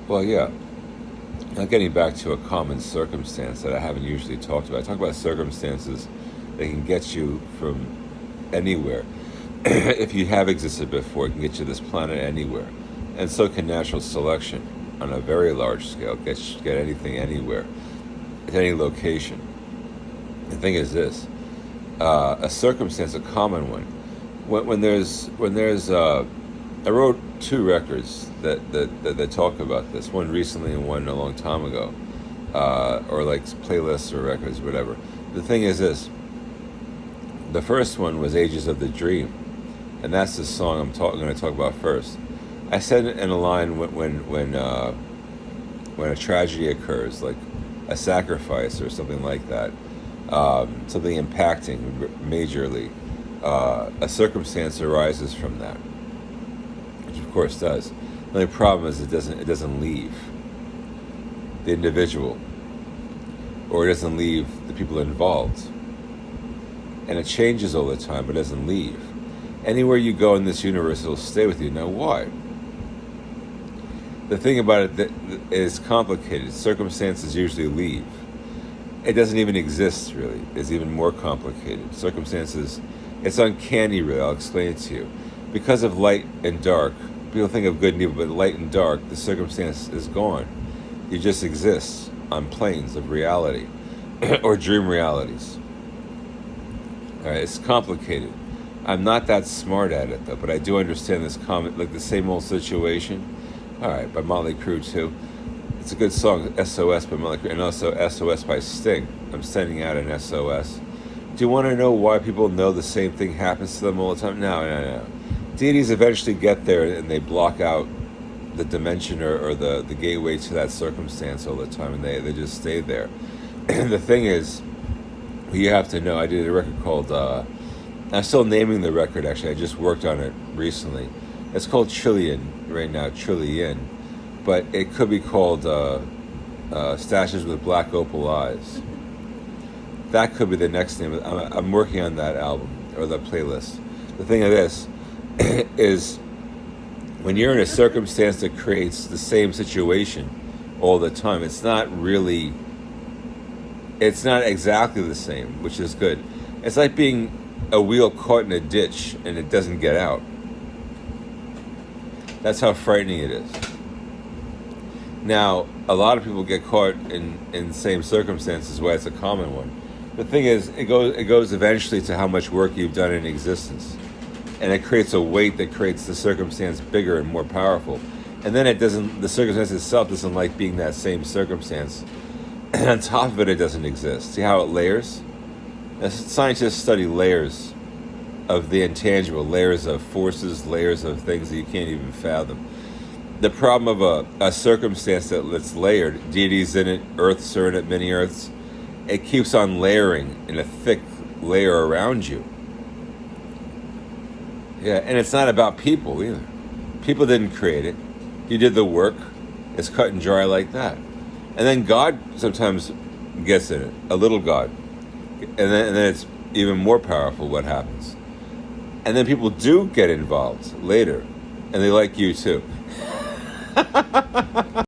Well, yeah. Now, getting back to a common circumstance that I haven't usually talked about, I talk about circumstances that can get you from anywhere. If you have existed before, it can get you this planet anywhere. And so can natural selection on a very large scale get anything anywhere, at any location. The thing is this: a circumstance, a common one. When there's I wrote two records that talk about this. One recently and one a long time ago, or like playlists or records, whatever. The thing is this: the first one was "Ages of the Dream," and that's the song going to talk about first. I said in a line when a tragedy occurs, like a sacrifice or something like that, something impacting majorly, a circumstance arises from that, which of course does. The only problem is it doesn't leave the individual, or it doesn't leave the people involved, and it changes all the time, but it doesn't leave. Anywhere you go in this universe, it'll stay with you. Now, why? The thing about it that is complicated. Circumstances usually leave. It doesn't even exist, really. It's even more complicated. Circumstances, it's uncanny, really. I'll explain it to you. Because of light and dark, people think of good and evil, but light and dark, the circumstance is gone. You just exist on planes of reality or dream realities. All right, it's complicated. I'm not that smart at it, though, but I do understand this like the same old situation. All right, by Motley Crue, too. It's a good song, SOS by Motley Crue, and also SOS by Sting. I'm sending out an SOS. Do you want to know why people know the same thing happens to them all the time? No. Deities eventually get there and they block out the dimension or the gateway to that circumstance all the time, and they just stay there. And the thing is, you have to know, I did a record called, I'm still naming the record, actually. I just worked on it recently. It's called Trillion right now, Trillion. But it could be called Stashes with Black Opal Eyes. That could be the next name. I'm working on that album, or the playlist. The thing of this is, when you're in a circumstance that creates the same situation all the time, it's not exactly the same, which is good. It's like being a wheel caught in a ditch and it doesn't get out. That's how frightening it is. Now, a lot of people get caught in the same circumstances, why it's a common one. The thing is, it goes eventually to how much work you've done in existence. And it creates a weight that creates the circumstance bigger and more powerful. And then the circumstance itself doesn't like being that same circumstance. And on top of it, it doesn't exist. See how it layers? Scientists study layers of the intangible, layers of forces, layers of things that you can't even fathom. The problem of a circumstance that's layered, deities in it, earths are in it, many earths, it keeps on layering in a thick layer around you. Yeah, and it's not about people either. People didn't create it. You did the work. It's cut and dry like that. And then God sometimes gets in it, a little God. And then it's even more powerful what happens. And then people do get involved later, and they like you too.